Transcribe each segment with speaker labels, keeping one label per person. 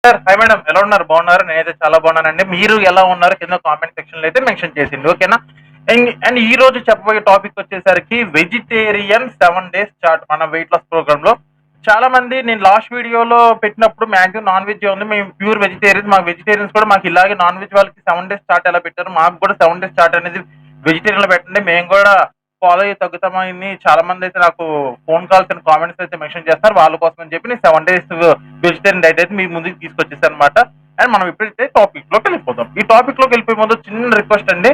Speaker 1: Sir hi madam, ఎలా ఉన్నారు? బాగున్నారు? నేనైతే చాలా బాగున్నానండి. మీరు ఎలా ఉన్నారు? కింద కామెంట్ సెక్షన్ లో అయితే మెన్షన్ చేసింది, ఓకేనా? అండ్ ఈ రోజు చెప్పబోయే టాపిక్ వచ్చేసరికి వెజిటేరియన్ 7 days చార్ట్ మన వెయిట్ లాస్ ప్రోగ్రామ్ లో. చాలా మంది నేను లాస్ట్ వీడియోలో పెట్టినప్పుడు మాక్సిమం నాన్ వెజ్ ఉంది, మేము ప్యూర్ వెజిటేరియన్స్, మాకు వెజిటేరియన్స్ కూడా మాకు ఇలాగే నాన్ వెజ్ వాళ్ళకి 7 days చార్ట్ ఎలా పెట్టారు, మాకు కూడా 7 days చార్ట్ అనేది వెజిటేరియన్ లో పెట్టండి, మేము కూడా ఫాలో అయ్యి తగ్గుతామని చాలా మంది అయితే నాకు ఫోన్ కాల్స్ అండ్ కామెంట్స్ అయితే మెన్షన్ చేస్తారు. వాళ్ళ కోసం అని చెప్పి నేను 7 days వెజిటేరియన్ డైట్ అయితే మీ ముందుకు తీసుకొచ్చేసాను అనమాట. అండ్ మనం ఇప్పుడైతే టాపిక్ లోకి వెళ్ళిపోదాం. ఈ టాపిక్ లోకి వెళ్ళిపోయే ముందు చిన్న రిక్వెస్ట్ అండి,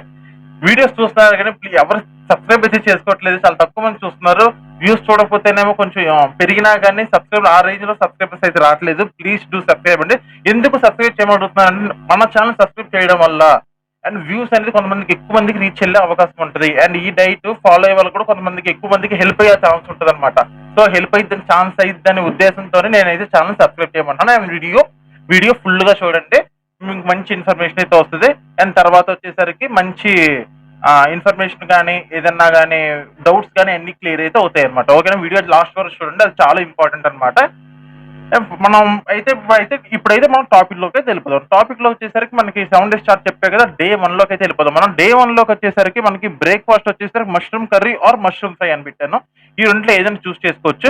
Speaker 1: వీడియోస్ చూస్తున్నారు కానీ ప్లీజ్ ఎవరు సబ్స్క్రైబ్ అయితే చేసుకోవట్లేదు, చాలా తక్కువ మంది చూస్తున్నారు. వ్యూస్ చూడకపోతేనేమో కొంచెం పెరిగినా కానీ సబ్స్క్రైబ్ ఆ రేంజ్ లో సబ్స్క్రైబర్స్ అయితే రావట్లేదు. ప్లీజ్ డూ సబ్స్క్రైబ్ అండి. ఎందుకు సబ్స్క్రైబ్ చేయమంటున్నాను, మన ఛానల్ సబ్స్క్రైబ్ చేయడం వల్ల అండ్ వ్యూస్ అనేది కొంతమందికి ఎక్కువ మందికి రీచ్ వెళ్ళే అవకాశం ఉంటుంది. అండ్ ఈ డైట్ ఫాలో అయ్యే వాళ్ళు కూడా కొంతమందికి ఎక్కువ మందికి హెల్ప్ అయ్యే ఛాన్స్ ఉంటుంది అనమాట. సో హెల్ప్ అయితే ఛాన్స్ అయ్యిద్ది అనే ఉద్దేశంతో నేనైతే ఛానల్ సబ్స్క్రైబ్ చేయమంటాను. అండ్ వీడియో ఫుల్ గా చూడండి, మీకు మంచి ఇన్ఫర్మేషన్ అయితే వస్తుంది. అండ్ తర్వాత వచ్చేసరికి మంచి ఇన్ఫర్మేషన్ కానీ ఏదన్నా కానీ డౌట్స్ కానీ అన్ని క్లియర్ అయితే అవుతాయి అనమాట. ఓకేనా? వీడియో లాస్ట్ వరకు చూడండి, అది చాలా ఇంపార్టెంట్ అనమాట. మనం ఇప్పుడైతే మనం టాపిక్ లోకి వెళ్ళిపోదాం. టాపిక్ లో వచ్చేసరికి మనకి 7 days చార్ట్ చెప్పే కదా, Day 1 లోకి అయితే వెళ్ళిపోదాం. మనం Day 1 లోకి వచ్చేసరికి మనకి బ్రేక్ఫాస్ట్ వచ్చేసరికి mushroom curry or mushroom fry అని పెట్టాను. ఈ రెంట్లో ఏదైనా చూస్ చేసుకోవచ్చు.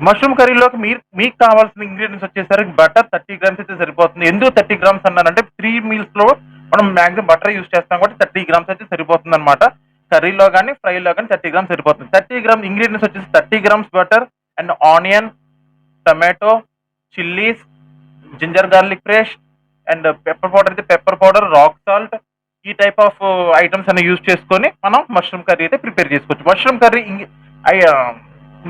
Speaker 1: మష్రూమ్ కర్రీలోకి మీకు కావాల్సిన ఇంగ్రీడియంట్స్ వచ్చేసరికి బటర్ 30 grams అయితే సరిపోతుంది. ఎందుకు 30 grams అన్నానంటే 3 meals లో మనం మాక్సిమం బటర్ యూస్ చేస్తాం కాబట్టి 30 grams అయితే సరిపోతుంది అనమాట. కర్రీలో కానీ ఫ్రైలో కానీ 30 grams సరిపోతుంది. 30 grams ఇంగ్రీడియంట్స్ వచ్చేసి 30 grams butter and onion, tomato, chillies, ginger garlic paste and pepper powder అయితే పెప్పర్ పౌడర్, రాక్ సాల్ట్, ఈ టైప్ ఆఫ్ ఐటమ్స్ అన్ని యూజ్ చేసుకొని మనం మష్రూమ్ కర్రీ అయితే ప్రిపేర్ చేసుకోవచ్చు. మష్రూమ్ కర్రీ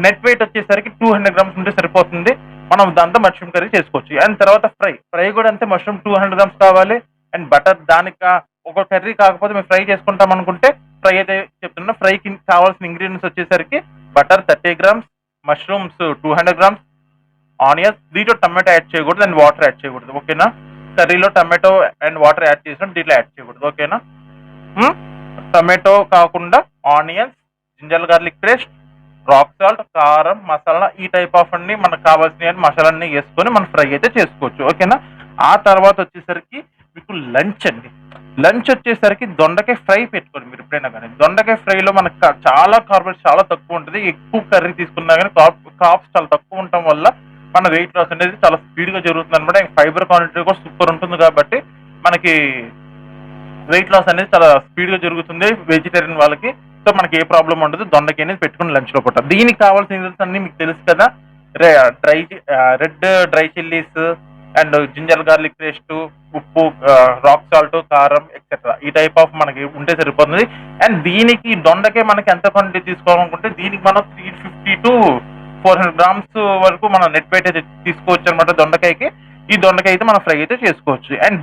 Speaker 1: నెట్ వెయిట్ వచ్చేసరికి 200 grams ఉంటే సరిపోతుంది. మనం దాంతో మష్రూమ్ కర్రీ చేసుకోవచ్చు. అండ్ తర్వాత ఫ్రై కూడా అంతే, మష్రూమ్ 200 grams కావాలి. అండ్ బటర్ దానికి ఒక కర్రీ కాకపోతే మేము ఫ్రై చేసుకుంటాం అనుకుంటే ఫ్రై అయితే చెప్తున్నా. ఫ్రైకి కావాల్సిన ఇంగ్రీడియంట్స్ వచ్చేసరికి butter 30 grams, mushrooms 200 grams, onions, దీంట్లో టమాటో యాడ్ చేయకూడదు అండ్ వాటర్ యాడ్ చేయకూడదు. ఓకేనా? కర్రీలో టమాటో అండ్ వాటర్ యాడ్ చేసినట్టు దీంట్లో యాడ్ చేయకూడదు. ఓకేనా? టమాటో కాకుండా onions, ginger garlic paste, rock salt, కారం, మసాలా, ఈ టైప్ ఆఫ్ అన్ని మనకు కావాల్సిన మసాలాన్ని వేసుకొని మనం ఫ్రై అయితే చేసుకోవచ్చు. ఓకేనా? ఆ తర్వాత వచ్చేసరికి మీకు లంచ్ అండి. లంచ్ వచ్చేసరికి దొండకాయ ఫ్రై పెట్టుకోండి. మీరు ఎప్పుడైనా కానీ దొండకాయ ఫ్రైలో మనకు చాలా కార్బోహైడ్రేట్స్ చాలా తక్కువ ఉంటుంది. ఎక్కువ కర్రీ తీసుకున్నా కానీ కార్బ్స్ చాలా తక్కువ ఉండటం వల్ల మన వెయిట్ లాస్ అనేది చాలా స్పీడ్ గా జరుగుతుంది అనమాట. ఫైబర్ క్వాంటిటీ కూడా సూపర్ ఉంటుంది కాబట్టి మనకి వెయిట్ లాస్ అనేది చాలా స్పీడ్ గా జరుగుతుంది వెజిటేరియన్ వాళ్ళకి. సో మనకి ఏ ప్రాబ్లం ఉండదు. దొండకాయ అనేది పెట్టుకుని లంచ్ లో పూట. దీనికి కావాల్సిన ఇంగ్రీడియంట్స్ అన్ని మీకు తెలుసు కదా, red dry chillies and ginger garlic paste, ఉప్పు, రాక్ సాల్ట్, కారం ఎక్సెట్రా ఈ టైప్ ఆఫ్ మనకి ఉంటే సరిపోతుంది. అండ్ దీనికి దొండకాయ మనకి ఎంత క్వాంటిటీ తీసుకోవాలనుకుంటే దీనికి మనం 350 to 400 grams వరకు మనం నెట్ వెయిట్ అయితే తీసుకోవచ్చు అనమాట దొండకాయకి. ఈ దొండకాయ అయితే మనం ఫ్రై అయితే చేసుకోవచ్చు. అండ్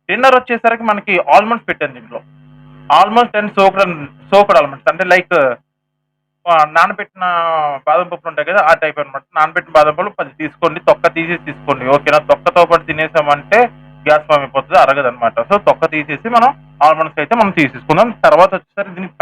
Speaker 1: డిన్నర్ వచ్చేసరికి మనకి ఆల్మండ్స్ పెట్టాను దీంట్లో. ఆల్మోస్ట్ అండ్ సోక్డ్ ఆల్మండ్స్ అంటే లైక్ నానబెట్టిన బాదం పప్పులు ఉంటాయి కదా, ఆ టైప్ అనమాట. నానబెట్టిన బాదం పప్పులు 10 తీసుకోండి, తొక్క తీసేసి తీసుకోండి. ఓకేనా? తొక్కతో పాటు తినేసామంటే గ్యాస్ ఫామ్ అయిపోతుంది, అరగదు అనమాట. సో తొక్క తీసేసి మనం ఆల్మండ్స్ అయితే మనం తీసేసుకుందాం. తర్వాత వచ్చేసరికి దీనికి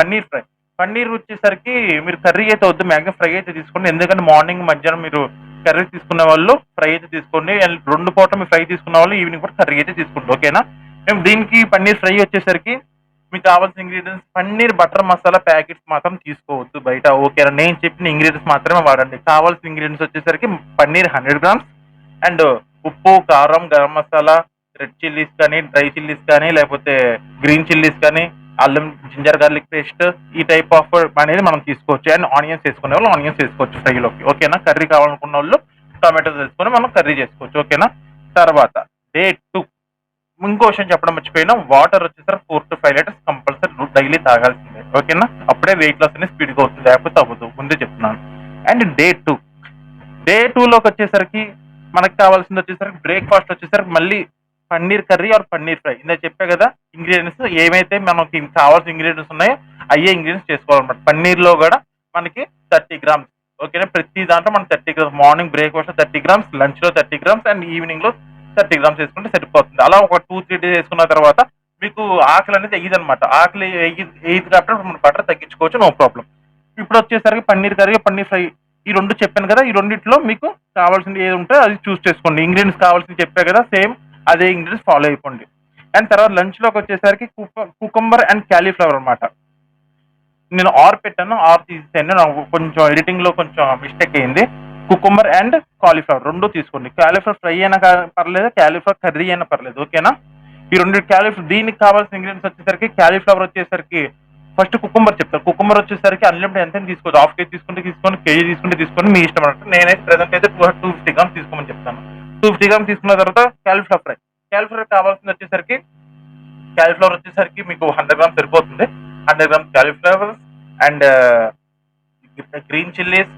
Speaker 1: పన్నీర్ వచ్చేసరికి మీరు కర్రీ అయితే వద్దు, మ్యాక్సిమం ఫ్రై అయితే తీసుకోండి. ఎందుకంటే మార్నింగ్ మధ్యాహ్నం మీరు కర్రీ తీసుకునే వాళ్ళు ఫ్రై అయితే తీసుకోండి. అండ్ 2 పూట మీరు ఫ్రై తీసుకున్న వాళ్ళు ఈవినింగ్ కూడా కర్రీ అయితే తీసుకోండి. ఓకేనా? మేము దీనికి పన్నీర్ ఫ్రై వచ్చేసరికి మీకు కావాల్సిన ingredients paneer butter masala packets మాత్రం తీసుకోవద్దు బయట. ఓకేనా? నేను చెప్పిన ఇంగ్రీడియంట్స్ మాత్రమే వాడండి. కావాల్సిన ఇంగ్రీడియంట్స్ వచ్చేసరికి పన్నీర్ 100 grams అండ్ ఉప్పు, కారం, గరం మసాలా, రెడ్ చిల్లీస్ కానీ, డ్రై చిల్లీస్ కానీ, లేకపోతే గ్రీన్ చిల్లీస్ కానీ, అల్లం, జింజర్ గార్లిక్ పేస్ట్, ఈ టైప్ ఆఫ్ అనేది మనం తీసుకోవచ్చు. అండ్ ఆనియన్స్ వేసుకునే వాళ్ళు ఆనియన్స్ వేసుకోవచ్చు ఫ్రైలోకి. ఓకేనా? కర్రీ కావాలనుకున్న వాళ్ళు టొమాటోస్ వేసుకొని మనం కర్రీ చేసుకోవచ్చు. ఓకేనా? తర్వాత Day 2 ఇంకో విషయం చెప్పడం మర్చిపోయినా, వాటర్ వచ్చేసరికి 4 to 5 liters కంపల్సరీ డైలీ తాగాల్సిందే. ఓకేనా? అప్పుడే వెయిట్ లాస్ అనేది స్పీడ్గా అవుతుంది, లేకపోతే అవ్వదు, ముందే చెప్తున్నాను. అండ్ డే టూ లోకి వచ్చేసరికి మనకి కావాల్సింది వచ్చేసరికి బ్రేక్ఫాస్ట్ వచ్చేసరికి మళ్ళీ paneer curry or paneer fry. ఇందా చెప్పే కదా ఇంగ్రీడియంట్స్ ఏమైతే మనకి కావాల్సిన ఇంగ్రీడియంట్స్ ఉన్నాయో అయ్యే ఇంగ్రీడియంట్స్ చేసుకోవాలన్నమాట. పన్నీర్ లో కూడా మనకి 30 grams. ఓకేనా? ప్రతి దాంట్లో మనం 30 grams, morning breakfast 30 grams, lunch లో 30 grams అండ్ ఈవినింగ్ లో 30 grams వేసుకుంటే సరిపోతుంది. అలా ఒక 2-3 days వేసుకున్న తర్వాత మీకు ఆకలి అనేది ఎయ్యదనమాట. ఆకలి ఎయ్యదు కాబట్టి మనం బటర్ తగ్గించుకోవచ్చు, నో ప్రాబ్లం. ఇప్పుడు వచ్చేసరికి పన్నీర్ కర్రీ, పన్నీర్ ఫ్రై ఈ 2 చెప్పాను కదా! ఈ రెండిట్లో మీకు కావాల్సింది ఏది ఉంటే అది చూస్ చేసుకోండి. ఇంగ్రీడియెంట్స్ కావాల్సింది చెప్పా కదా! సేమ్ అదే ఇంగ్రీడియెంట్స్ ఫాలో అయిపోండి. అండ్ తర్వాత లంచ్‌లోకొచ్చేసరికి కుకుంబర్ అండ్ కాలీఫ్లవర్ అనమాట. నేను ఆర్ పెట్టాను. ఆర్ తీసేసాను. నాకు కొంచెం ఎడిటింగ్‌లో కొంచెం మిస్టేక్ అయింది. కుకుంబర్ అండ్ కాలీఫ్లవర్ 2 తీసుకోండి. కాలీఫ్లవర్ ఫ్రై అయినా పర్లేదు. కాలీఫ్లవర్ కర్రీ అయినా పర్లేదు. ఓకేనా? ఈ 2 దీనికి కావాల్సిన ఇంగ్రీడియెంట్స్ వచ్చేసరికి కాలీఫ్లవర్ వచ్చేసరికి ఫస్ట్ కుకుంబర్ చెప్తాను. కుకుంబర్ వచ్చేసరికి అన్లిమిటెడ్ ఎంతైనా తీసుకోవచ్చు. హాఫ్ కేజీ తీసుకుంటే తీసుకోండి. కేజీ తీసుకుంటే తీసుకోండి. మీ ఇష్టం అన్నమాట. నేనైతే ప్రెజెంట్ అయితే 250 గ్రామ్స్ తీసుకోమని చెప్తాను. 250 గ్రామ్స్ తీసుకున్న తర్వాత కాలీఫ్లవర్ ఫ్రై. కాలీఫ్లవర్ కావాల్సింది వచ్చేసరికి మీకు 100 గ్రామ్స్ సరిపోతుంది. 100 grams cauliflower and green chillies,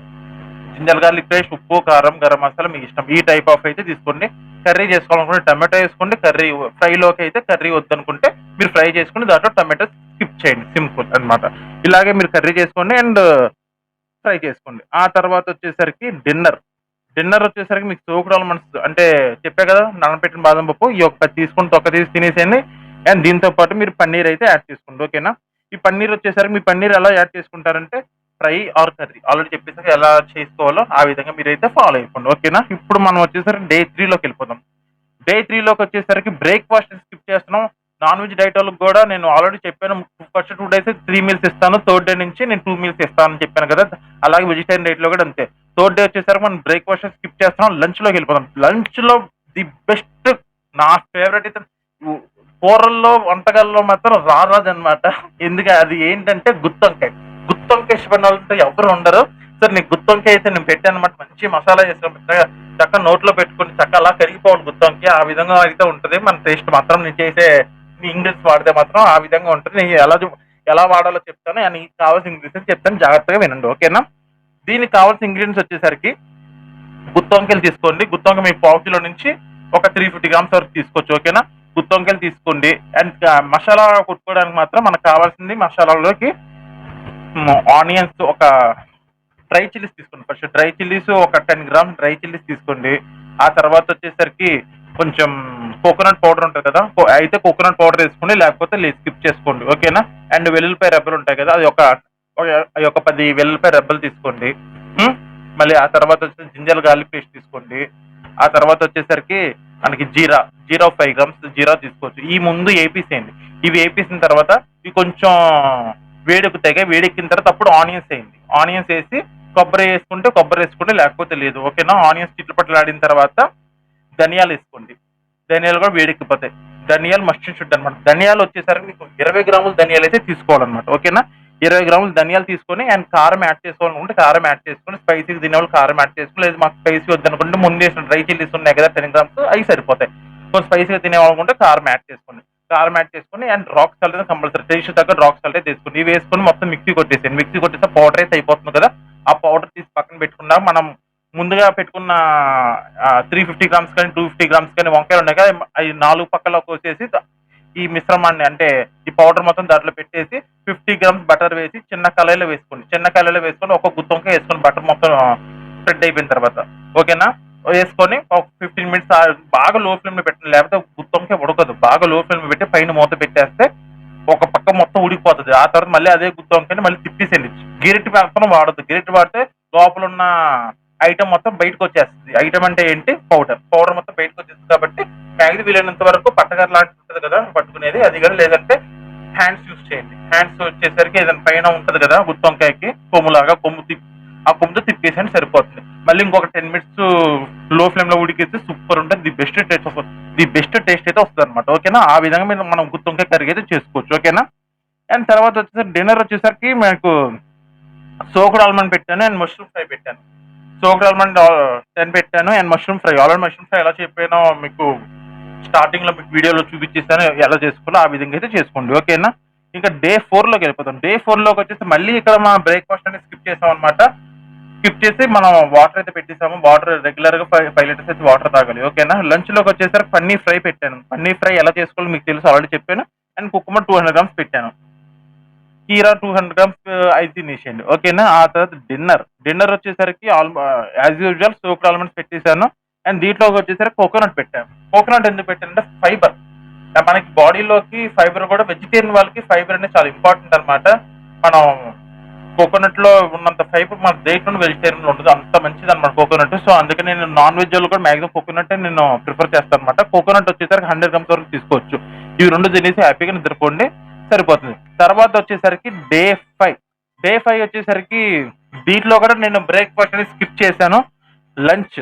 Speaker 1: ginger garlic paste, ఉప్పు, కారం, గరం మసాలా మీ ఇష్టం. ఈ టైప్ ఆఫ్ అయితే తీసుకోండి. కర్రీ చేసుకోవాలనుకుంటే టమాటో వేసుకోండి. కర్రీ ఫ్రైలోకి అయితే కర్రీ వద్దనుకుంటే మీరు ఫ్రై చేసుకుని దాంట్లో టమాటో స్కిప్ చేయండి. సింపుల్ అన్నమాట. ఇలాగే మీరు కర్రీ చేసుకోండి అండ్ ఫ్రై చేసుకోండి. ఆ తర్వాత వచ్చేసరికి డిన్నర్ వచ్చేసరికి మీకు సోకుడు ఆల్మండ్స్ అంటే చెప్పా కదా! నానబెట్టిన బాదం పప్పు ఈ ఒక 10 తీసుకొని తొక్క తీసి తినేసేయండి. అండ్ దీంతో పాటు మీరు పన్నీర్ అయితే యాడ్ చేసుకోండి. ఓకేనా? ఈ పన్నీర్ వచ్చేసరికి మీ పన్నీర్ ఎలా యాడ్ చేసుకుంటారంటే ఫ్రై ఆర్ కర్రీ ఆల్రెడీ చెప్పేసాక ఎలా చేసుకోవాలో ఆ విధంగా మీరైతే ఫాలో అయిపోండి. ఓకేనా? ఇప్పుడు మనం వచ్చేసరికి డే 3లోకి వెళ్ళిపోదాం. డే 3లోకి వచ్చేసరికి బ్రేక్‌ఫాస్ట్ స్కిప్ చేస్తున్నాం. నాన్ వెజ్ డైట్ వాళ్ళకి కూడా నేను ఆల్రెడీ చెప్పాను. ఫస్ట్ 2 డేస్ 3 మీల్స్ ఇస్తాను. థర్డ్ డే నుంచి నేను 2 మీల్స్ ఇస్తానని చెప్పాను కదా! అలాగే వెజిటేరియన్ డైట్‌లో కూడా అంతే. థర్డ్ డే వచ్చేసరికి మనం బ్రేక్‌ఫాస్ట్ స్కిప్ చేస్తున్నాం. లంచ్‌లోకి వెళ్ళిపోదాం. లంచ్‌లో ది బెస్ట్ నా ఫేవరెట్ అయితే కూరల్లో, వంటకాల్లో మాత్రం రారాదనమాట. అది ఏంటంటే గుత్తొంకాయ. గుత్తొంకాయ ఇష్టపడిన వాళ్ళంటే ఎవరు ఉండరు. సరే నీకు గుత్తొంకాయ అయితే నేను పెట్టానన్నమాట. మంచి మసాలా చేసుకొని చక్కగా నోట్లో పెట్టుకొని చక్కగా అలా కరిగిపోవాలి గుత్తొంకాయ. ఆ విధంగా అయితే ఉంటది. మన టేస్ట్ మాత్రం నేను చేసే ఇంగ్రీడియెంట్స్ వాడితే మాత్రం ఆ విధంగా ఉంటుంది. నేను ఎలా వాడాలో చెప్తాను. అండ్ నీకు కావాల్సిన ఇంగ్రీడియెంట్స్ చెప్తాను. జాగ్రత్తగా వినండి. ఓకేనా? దీనికి కావాల్సిన ఇంగ్రీడియెంట్స్ వచ్చేసరికి గుత్తొంకాయలు తీసుకోండి. గుత్తొంకాయ మీకు పావు కిలో నుంచి ఒక 350 గ్రామ్స్ వరకు తీసుకోవచ్చు. ఓకేనా? గుత్తొంకాయలు తీసుకోండి. అండ్ మసాలా కొట్టుకోవడానికి మాత్రం మనకు కావాల్సింది మసాలాలోకి ఆనియన్స్ ఒక డ్రై చిల్లీస్ తీసుకోండి. ఫస్ట్ డ్రై చిల్లీస్ ఒక 10 గ్రామ్స్ డ్రై చిల్లీస్ తీసుకోండి. ఆ తర్వాత వచ్చేసరికి కొంచెం కోకోనట్ పౌడర్ ఉంటుంది కదా! అయితే కోకోనట్ పౌడర్ వేసుకోండి. లేకపోతే లేదు స్కిప్ చేసుకోండి. ఓకేనా? అండ్ వెల్లుల్లిపాయ రెబ్బలు ఉంటాయి కదా! అది ఒక 10 వెల్లుల్లిపాయ రెబ్బలు తీసుకోండి. హ్మ్. మళ్ళీ ఆ తర్వాత వచ్చేసి జింజర్ గార్లిక్ పేస్ట్ తీసుకోండి. ఆ తర్వాత వచ్చేసరికి మనకి జీరా 5 గ్రామ్స్ జీరా తీసుకోవచ్చు. ఈ ముందు ఏపీసేయండి. ఇవి ఏపేసిన తర్వాత ఇవి కొంచెం వేడెక్కుతాయి. వేడెక్కిన తర్వాత అప్పుడు ఆనియన్స్ వేయండి. ఆనియన్స్ వేసి కొబ్బరి వేసుకుంటే లేకపోతే లేదు. ఓకేనా? ఆనియన్స్ చిట్లపట్లాడిన తర్వాత ధనియాలు వేసుకోండి. ధనియాలు కూడా వేడెక్కిపోతాయి. ధనియాలు మస్ట్ అండ్ షుడ్ అనమాట. ధనియాలు వచ్చేసరికి మీకు 20 గ్రాముల ధనియాలు అయితే తీసుకోవాలన్నమాట. ఓకేనా? 20 గ్రాముల ధనియాలు తీసుకొని అండ్ కారం యాడ్ చేసుకోవాలనుకుంటే కారం యాడ్ చేసుకొని స్పైసీగా తినేవాళ్ళు కారం యాడ్ చేసుకుని లేదు మాకు స్పైసీ వద్దనుకుంటే ముందు వేసిన డ్రై చిల్లీస్ ఉన్నాయి కదా 10 గ్రామ్స్ అవి సరిపోతాయి. కొంచెం స్పైసీగా తినేవాళ్ళనుకుంటే కారం యాడ్ చేసుకోండి. కారం యాడ్ చేసుకొని అండ్ రాక్ సాల్ట్ అయితే కంపల్సరీ టేస్ట్ తగ్గ రాక్ సాల్ట్ అయితే తీసుకోండి. ఇవి వేసుకొని మొత్తం మిక్సీ కొట్టేసేయండి. మిక్సీ కొట్టేస్తే పౌడర్ అయితే అయిపోతుంది కదా! ఆ పౌడర్ తీసి పక్కన పెట్టుకున్నాక మనం ముందుగా పెట్టుకున్న 350 గ్రామ్స్ కానీ 250 గ్రామ్స్ కానీ వంకాయలు ఉన్నాయి కదా అవి 4 పక్కల కోసేసి ఈ మిశ్రమాన్ని అంటే ఈ పౌడర్ మొత్తం దాంట్లో పెట్టేసి 50 గ్రామ్స్ బటర్ వేసి చిన్న కళాయిలో వేసుకోండి. చిన్న కళాయిలో వేసుకొని ఒక గుత్తి వంకాయ వేసుకొని బటర్ మొత్తం స్ప్రెడ్ అయిపోయిన తర్వాత ఓకేనా? వేసుకొని ఒక 15 మినిట్స్ బాగా లో ఫ్లేమ్ లో పెట్టండి. లేకపోతే గుత్తి వంకాయ ఉడకదు. బాగా లో ఫ్లేమ్ లో పెట్టి పైన మూత పెట్టేస్తే ఒక పక్క మొత్తం ఉడికిపోతుంది. ఆ తర్వాత మళ్ళీ అదే గుత్తి వంకాయని మళ్ళీ తిప్పేసేయండి. గిరిటి మాత్రం వాడద్దు. గిరిటి వాడితే లోపల ఉన్న ఐటమ్ మొత్తం బయటకు వచ్చేస్తుంది. ఐటమ్ అంటే ఏంటి? పౌడర్ మొత్తం బయటకు వచ్చేస్తుంది. కాబట్టి మ్యాక్సిమం వీలైనంత వరకు పట్టగారు లాంటిది ఉంటుంది కదా పట్టుకునేది అది కానీ లేదంటే హ్యాండ్స్ యూస్ చేయండి. హ్యాండ్స్ వచ్చేసరికి ఏదైనా పైన ఉంటది కదా గుత్తి వంకాయకి కొమ్ములాగా ఆ కొమ్ముతో తిప్పేసేయండి సరిపోతుంది. మళ్ళీ ఇంకొక 10 మినిట్స్ లో ఫ్లేమ్ లో ఉడికిస్తే సూపర్ ఉంటుంది. ది బెస్ట్ టేస్ట్ అయితే వస్తుంది అనమాట. ఓకేనా? ఆ విధంగా మీరు మనం గుత్తి వంకాయ కర్రీ అయితే చేసుకోవచ్చు. ఓకేనా? అండ్ తర్వాత వచ్చేసరికి డిన్నర్ వచ్చేసరికి మీకు సోకుడు ఆల్మండ్ పెట్టాను అండ్ మష్రూమ్ ఫ్రై పెట్టాను. సోకుడు ఆల్మండ్ 10 పెట్టాను and mushroom fry already mushroom fry ఎలా చెప్పానో మీకు స్టార్టింగ్ లో మీకు వీడియోలో చూపించేస్తాను ఎలా చేసుకోవాలో ఆ విధంగా అయితే చేసుకోండి. ఓకేనా? ఇంకా డే 4లోకి వెళ్ళిపోతాం. డే 4లోకి వచ్చేసి మళ్ళీ ఇక్కడ మనం బ్రేక్ఫాస్ట్ అనేది స్కిప్ చేసాం అనమాట. స్కిప్ చేసి మనం వాటర్ అయితే పెట్టేసాము. వాటర్ రెగ్యులర్ గా 5 లీటర్స్ అయితే వాటర్ తాగాలి. ఓకేనా? లంచ్ లోకి వచ్చేసరికి పన్నీర్ ఫ్రై పెట్టాను. పన్నీర్ ఫ్రై ఎలా చేసుకోవాలో మీకు తెలుసు ఆల్రెడీ చెప్పాను. అండ్ కుకుమర్ 200 గ్రామ్స్ పెట్టాను. కీరా 200 గ్రామ్స్ అయితే తినేసేయండి. ఓకేనా? ఆ తర్వాత డిన్నర్ వచ్చేసరికి యాజ్ యూజువల్ సోక్డ్ ఆల్మండ్స్ పెట్టేశాను. అండ్ దీంట్లోకి వచ్చేసరికి కోకోనట్ పెట్టాను. కోకోనట్ ఎందుకు పెట్టానంటే ఫైబర్. మనకి బాడీలోకి ఫైబర్ కూడా వెజిటేరియన్ వాళ్ళకి ఫైబర్ అనేది చాలా ఇంపార్టెంట్ అనమాట. మనం కోకోనట్ లో ఉన్నంత ఫైబర్ మన దేంట్లో వెజిటేరియన్ లో ఉండదు, అంత మంచిది అనమాట కోకోనట్. సో అందుకని నేను నాన్ వెజ్ వాళ్ళు కూడా మాక్సిమం కోకోనట్ నేను ప్రిఫర్ చేస్తాను అనమాట. కోకోనట్ వచ్చేసరికి 100 గ్రామ్స్ వరకు తీసుకోవచ్చు. ఇవి రెండు తినేసి హ్యాపీగా నిద్రపోండి, సరిపోతుంది. తర్వాత వచ్చేసరికి డే 5 వచ్చేసరికి దీంట్లో కూడా నేను బ్రేక్ఫాస్ట్ అనేది స్కిప్ చేశాను. లంచ్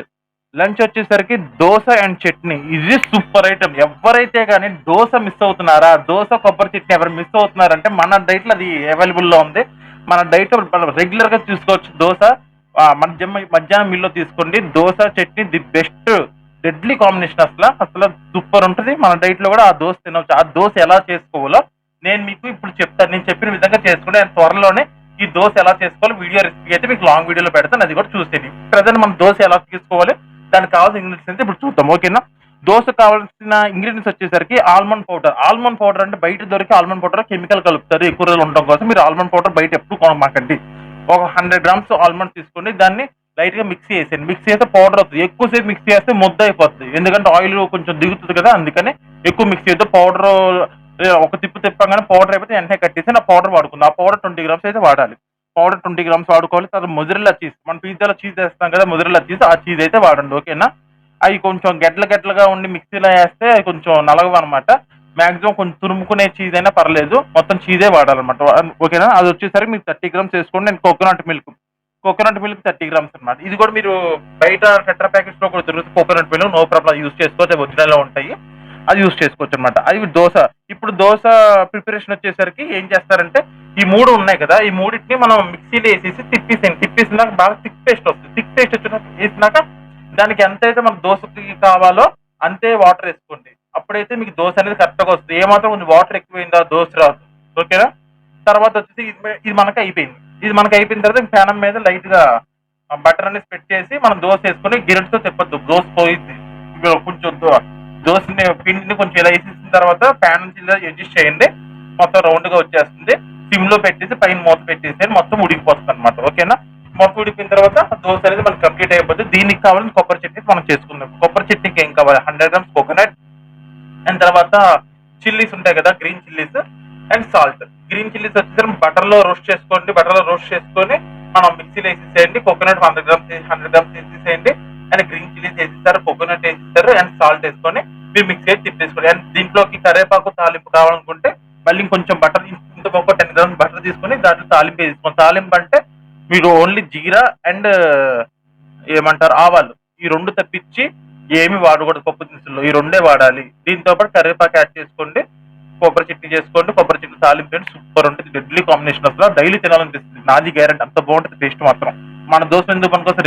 Speaker 1: లంచ్ వచ్చేసరికి దోశ అండ్ చట్నీ. ఇది సూపర్ ఐటమ్. ఎవరైతే కానీ దోశ మిస్ అవుతున్నారా, దోశ కొబ్బరి చట్నీ ఎవరు మిస్ అవుతున్నారంటే మన డైట్ లో అది అవైలబుల్ లో ఉంది. మన డైట్ రెగ్యులర్ గా తీసుకోవచ్చు. దోశ మధ్యాహ్నం మీల్లో తీసుకోండి. Dosa chutney the best, deadly combination. అసలు సూపర్ ఉంటుంది. మన డైట్ లో కూడా ఆ దోశ తినవచ్చు. ఆ దోశ ఎలా చేసుకోవాలో నేను మీకు ఇప్పుడు చెప్తాను. నేను చెప్పిన విధంగా చేసుకుంటే నేను త్వరలోనే ఈ దోశ ఎలా చేసుకోవాలి వీడియో రెసిపీ అయితే మీకు లాంగ్ వీడియోలో పెడతాను, అది కూడా చూసేది. ప్రజెంట్ మనం దోశ ఎలా తీసుకోవాలి, దానికి కావాల్సిన ఇంగ్రీడియంట్స్ అయితే ఇప్పుడు చూద్దాం, ఓకేనా. దోశ కావాల్సిన ఇంగ్రీడియంట్స్ వచ్చేసరికి ఆల్మండ్ పౌడర్ అంటే బయట దొరికి ఆల్మండ్ పౌడర్ కెమికల్ కలుపుతారు ఎక్కువ రోజులు ఉండడం కోసం. మీరు ఆల్మండ్ పౌడర్ బయట ఎప్పుడు కొనమాకండి. ఒక 100 గ్రామ్స్ ఆల్మండ్ తీసుకోండి, దాన్ని లైట్ గా మిక్సీ చేసేయండి. మిక్సీ చేస్తే పౌడర్ అవుతుంది. ఎక్కువసేపు మిక్సీ చేస్తే ముద్ద అయిపోతుంది, ఎందుకంటే ఆయిల్ కొంచెం దిగుతుంది కదా, అందుకని ఎక్కువ మిక్సీ చేస్తే పౌడర్ ఒక తిప్పగానే పౌడర్ అయిపోతే వెంటనే కట్టేసి నా పౌడర్ వాడుకుంది. ఆ పౌడర్ 20 గ్రామ్స్ అయితే వాడాలి. పౌడర్ 20 గ్రామ్స్ వాడుకోవాలి. తర్వాత మొజరెల్లా చీజ్, మన పిజ్జాలో చీజ్ వేస్తాం కదా, మొజరెల్లా చీజ్, ఆ చీజ్ అయితే వాడండి, ఓకేనా. అవి కొంచెం గెట్లగా ఉండి మిక్సీలో వేస్తే కొంచెం నలగవు అనమాట. మాక్సిమం కొంచెం తురుముకునే చీజ్ అయినా పర్లేదు, మొత్తం చీజే వాడాలన్నమాట, ఓకేనా. అది వచ్చేసరికి మీకు 30 గ్రామ్స్ వేసుకోండి. నేను కోకోనట్ మిల్క్ 30 గ్రామ్స్ అనమాట. ఇది కూడా మీరు బయట టెట్రా ప్యాకెట్స్ లో కూడా దొరుకుతుంది coconut milk, no problem use చేసుకోవచ్చు, ఒరిజినల్ లో ఉంటాయి, అది యూస్ చేసుకోవచ్చు అనమాట. అది దోశ. ఇప్పుడు దోశ ప్రిపరేషన్ వచ్చేసరికి ఏం చేస్తారంటే ఈ మూడు ఉన్నాయి కదా, ఈ మూడింటిని మనం మిక్సీలో వేసేసి తిప్పేసినాక బాగా థిక్ పేస్ట్ వస్తుంది. థిక్ పేస్ట్ వేసినాక దానికి ఎంతైతే మన దోశకి కావాలో అంతే వాటర్ వేసుకోండి. అప్పుడైతే మీకు దోశ అనేది కరెక్ట్గా వస్తుంది. ఏమాత్రం కొంచెం వాటర్ ఎక్కువైందా దోశ రాదు, ఓకేనా. తర్వాత వచ్చేసి ఇది మనకి అయిపోయింది. ఇది మనకి అయిపోయిన తర్వాత ప్యానం మీద లైట్ గా బటర్ అనేది స్ప్రెడ్ చేసి మనం దోశ వేసుకొని గిరెట్తో తిప్పొద్దు, దోశ పోయింది. కొంచెం దోశని పిండిని కొంచెం ఇలా వేసేసిన తర్వాత ప్యాన్ నుంచి ఇలా అడ్జస్ట్ చేయండి, మొత్తం రౌండ్ గా వచ్చేస్తుంది. సిమ్ లో పెట్టేసి పైన మూత పెట్టేసి మొత్తం ఉడికిపోతుంది అనమాట, ఓకేనా. మొత్తం ఉడికిన తర్వాత దోశ అనేది మనకి కంప్లీట్ అయిపోతుంది. దీనికి కావాలని కొబ్బరి చట్నీ మనం చేసుకుందాం. కొబ్బరి చట్నీకి ఏం కావాలి, 100 గ్రామ్స్ కోకోనట్, అండ్ తర్వాత చిల్లీస్ ఉంటాయి కదా, green chillies and salt. Green chillies వచ్చేసరికి బటర్ లో రోస్ట్ చేసుకోండి. బటర్ లో రోస్ట్ చేసుకొని మనం మిక్సీలో వేసేసేయండి. కోకోనట్ 100 గ్రామ్స్ వేసేసేయండి, అండ్ గ్రీన్ చిల్లీస్ వేసేస్తారు, కోకోనట్ వేసేస్తారు, అండ్ సాల్ట్ వేసుకొని మీరు మిక్సీ అయితే తిప్పేసుకోండి. అండ్ దీంట్లోకి కరేపాకు తాలింపు కావాలనుకుంటే మళ్ళీ ఇంకొంచెం బటర్, ఇంకొక 10 గ్రామ్స్ బటర్ తీసుకొని దాంట్లో తాలింపు వేసుకోండి. తాలింపు అంటే మీరు ఓన్లీ జీరా అండ్ ఏమంటారు ఆవాలు, ఈ రెండు తప్పించి ఏమి వాడకూడదు పప్పు దినుసుల్లో, ఈ రెండే వాడాలి. దీంతో పాటు కరివేపాకు యాడ్ చేసుకోండి, కొబ్బరి చట్నీ చేసుకోండి. కొబ్బరి చట్నీ తాలింపు సూపర్ ఉంటుంది, డెడ్లీ కాంబినేషన్. అసలు డైలీ తినాలనిపిస్తుంది, నాది గ్యారెంటీ, అంత బాగుంటుంది టేస్ట్ మాత్రం. మన దోశ ఎందుకు పనికి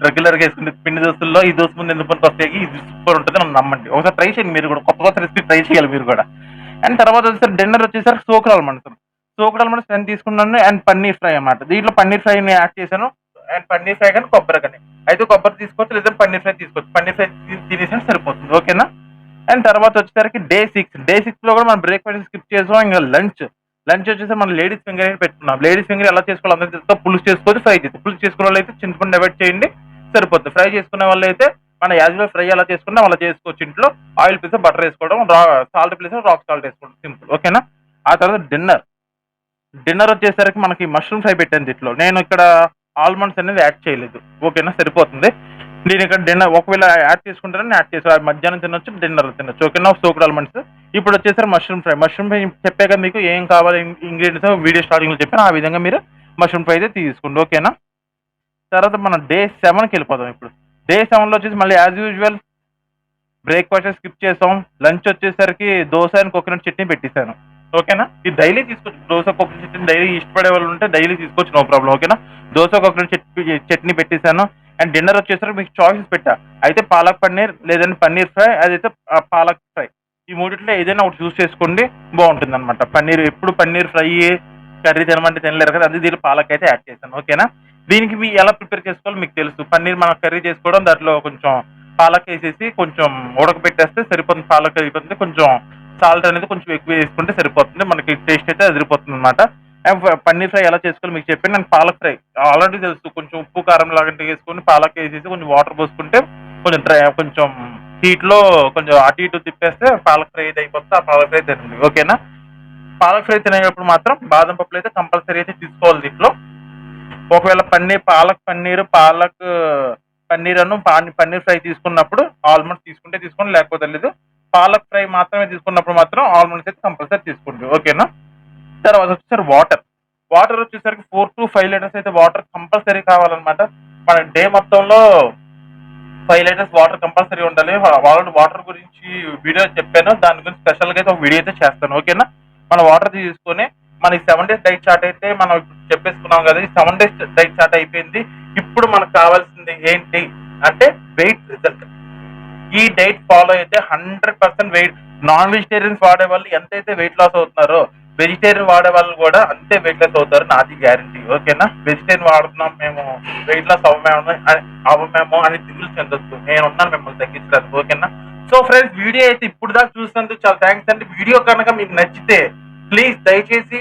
Speaker 1: రెగ్యులర్ గా వేసుకుంటే పిండి దోశల్లో ఈ దోశ ముందు ఎందుకు పనికి వస్తాయి, ఇది సూపర్ ఉంటుంది, నన్ను నమ్మండి. ఒకసారి ట్రై చేయండి మీరు కూడా, కొత్త రెసిపీ ట్రై చేయాలి మీరు కూడా. అండ్ తర్వాత వచ్చేసరికి డిన్నర్ వచ్చేసరికి సోకుడు ఆల్మండ్స్ నేను తీసుకున్నాను, అండ్ పన్నీర్ ఫ్రై అన్నమాట. దీంట్లో పన్నీర్ ఫ్రై యాడ్ చేశాను, అండ్ పన్నీర్ ఫ్రై కానీ కొబ్బరి కానీ అయితే కొబ్బరి తీసుకోవచ్చు, లేదా పన్నీర్ ఫ్రై తీసుకోవచ్చు. పన్నీర్ ఫ్రై తినేసి సరిపోతుంది, ఓకేనా. అండ్ తర్వాత వచ్చేసరికి డే 6 లో కూడా మనం బ్రేక్ఫాస్ట్ స్కిప్ చేసాం. ఇంకా లంచ్ వచ్చేసి మనం లేడీస్ ఫింగర్ అనేది పెట్టుకున్నాం. లేడీస్ ఫింగర్ ఎలా చేసుకోవాలి అందరికీ తెలుసు, పులుసు చేసుకోవచ్చు, ఫ్రై చేసి. పులుసు చేసుకునే వాళ్ళు అయితే చింతపండు అవాయిడ్ చేయండి, సరిపోతుంది. ఫ్రై చేసుకునే వాళ్ళు అయితే మన యాజ్యువల్ ఫ్రై ఎలా చేసుకున్నా అలా చేసుకోవచ్చు. ఇంట్లో ఆయిల్ ప్లేస్ బటర్ వేసుకోవడం, సాల్ట్ ప్లేస్ రాక్ సాల్ట్ వేసుకోవడం, సింపుల్, ఓకేనా. ఆ తర్వాత డిన్నర్ వచ్చేసరికి మనకి మష్రూమ్ ఫ్రై పెట్టాను. దీంట్లో నేను ఇక్కడ ఆల్మండ్స్ అనేది యాడ్ చేయలేదు, ఓకేనా, సరిపోతుంది. నేను ఇక్కడ డిన్నర్ ఒకవేళ యాడ్ చేసుకుంటారని యాడ్ చేసి మధ్యాహ్నం తినొచ్చు, డిన్నర్ తినొచ్చు, ఓకేనా. సోకుడ్ ఆల్మండ్స్. ఇప్పుడు వచ్చేసరికి మష్రూమ్ ఫ్రై చెప్పాక మీకు ఏం కావాలి ఇంగ్రీడియంట్స్ వీడియో స్టార్టింగ్ లో చెప్పాను, ఆ విధంగా మీరు మష్రూమ్ ఫ్రై అయితే తీసుకోండి, ఓకేనా. తర్వాత మనం డే 7కి వెళ్ళిపోదాం. ఇప్పుడు డే 7లో వచ్చేసి మళ్ళీ యాజ్ యూజువల్ బ్రేక్ఫాస్ట్ స్కిప్ చేసాం. లంచ్ వచ్చేసరికి దోశ అండ్ కోకోనట్ చట్నీ పెట్టేశాను, ఓకేనా. ఇది డైలీ తీసుకోవచ్చు, దోశ కోకోనట్ చట్నీ డైలీ ఇష్టపడే వాళ్ళు ఉంటే డైలీ తీసుకోవచ్చు, నో ప్రాబ్లం, ఓకేనా. దోశ కోకోనట్ చట్నీ పెట్టేశాను. అండ్ డిన్నర్ వచ్చేసరికి మీకు చాయిసెస్ పెట్టా, అయితే పాలక్ పన్నీర్, లేదంటే పన్నీర్ ఫ్రై, అదైతే పాలక్ ఫ్రై. ఈ మూడిట్లో ఏదైనా ఒకటి చూస్ చేసుకోండి, బాగుంటుంది అనమాట. పన్నీర్ ఎప్పుడు పన్నీర్ ఫ్రై కర్రీ తినమంటే తినలేరు కదా, అది దీనికి పాలక్ అయితే యాడ్ చేశాను, ఓకేనా. దీనికి మీ ఎలా ప్రిపేర్ చేసుకోవాలో మీకు తెలుసు. పన్నీర్ మనం కర్రీ చేసుకోవడం, దాంట్లో కొంచెం పాలక్ వేసేసి కొంచెం ఉడకబెట్టేస్తే సరిపోతుంది. పాలక్ అయిపోతుంది, కొంచెం సాల్ట్ అనేది కొంచెం ఎక్కువ వేసుకుంటే సరిపోతుంది, మనకి టేస్ట్ అయితే అదిరిపోతుంది అనమాట. పన్నీర్ ఫ్రై ఎలా చేసుకోవాలి మీకు చెప్పాను. నేను పాలక్ ఫ్రై ఆల్రెడీ తెలుసు, కొంచెం ఉప్పు కారం లాంటివి వేసుకొని పాలక్ వేసేసి కొంచెం వాటర్ పోసుకుంటే కొంచెం హీట్ లో కొంచెం అటు ఇటు తిప్పేస్తే పాలక్ ఫ్రై ఇది అయిపోతుంది. ఆ పాలక్ ఫ్రై తినండి, ఓకేనా. పాలక్ ఫ్రై తినేటప్పుడు మాత్రం బాదం పప్పులు అయితే కంపల్సరీ అయితే తీసుకోవాలి దీంట్లో. ఒకవేళ పాలక్ పన్నీర్ అను పన్నీర్ ఫ్రై తీసుకున్నప్పుడు ఆల్మండ్స్ తీసుకుంటే తీసుకోండి, లేకపోతే లేదు. పాలక్ ఫ్రై మాత్రమే తీసుకున్నప్పుడు మాత్రం ఆల్మండ్స్ అయితే కంపల్సరీ తీసుకోండి. ఓకేనా? తర్వాత వచ్చేసరికి వాటర్ వచ్చేసరికి 4 to 5 లీటర్స్ అయితే వాటర్ కంపల్సరీ కావాలన్నమాట. మన డే మొత్తంలో 5 లీటర్స్ వాటర్ కంపల్సరీ ఉండాలి. ఆల్రెడీ వాటర్ గురించి వీడియో చెప్పాను, దాని గురించి స్పెషల్గా అయితే ఒక వీడియో అయితే చేస్తాను. ఓకేనా? మన వాటర్ తీసుకొని మనకి 7 days డైట్ చార్ట్ అయితే మనం ఇప్పుడు చెప్పేసుకున్నాం కదా. ఈ 7 days డైట్ చార్ట్ అయిపోయింది. ఇప్పుడు మనకు కావాల్సింది ఏంటి అంటే వెయిట్ రిజల్ట్. ఈ డైట్ ఫాలో అయితే 100% వెయిట్. నాన్ వెజిటేరియన్స్ వాడే వాళ్ళు ఎంతైతే వెయిట్ లాస్ అవుతున్నారో వెజిటేరియన్ వాడే వాళ్ళు కూడా అంతే వెయిట్ లాస్ అవుతారు, నాది గ్యారంటీ. ఓకేనా? వెజిటేరియన్ వాడుతున్నాం మేము వెయిట్ లాస్ అవ్వమేమో అని దిగులు చెందొద్దు, నేను ఉన్నాను మిమ్మల్ని తగ్గించడానికి. ఓకేనా? సో ఫ్రెండ్స్, వీడియో అయితే ఇప్పుడు దాకా చూసినందుకు చాలా థ్యాంక్స్ అండి. వీడియో కనుక మీకు నచ్చితే ప్లీజ్ దయచేసి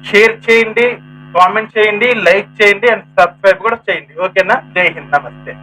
Speaker 1: షేర్ చేయండి, కామెంట్ చేయండి, లైక్ చేయండి అండ్ సబ్స్క్రైబ్ కూడా చేయండి. ఓకేనా? జై హింద్, నమస్తే.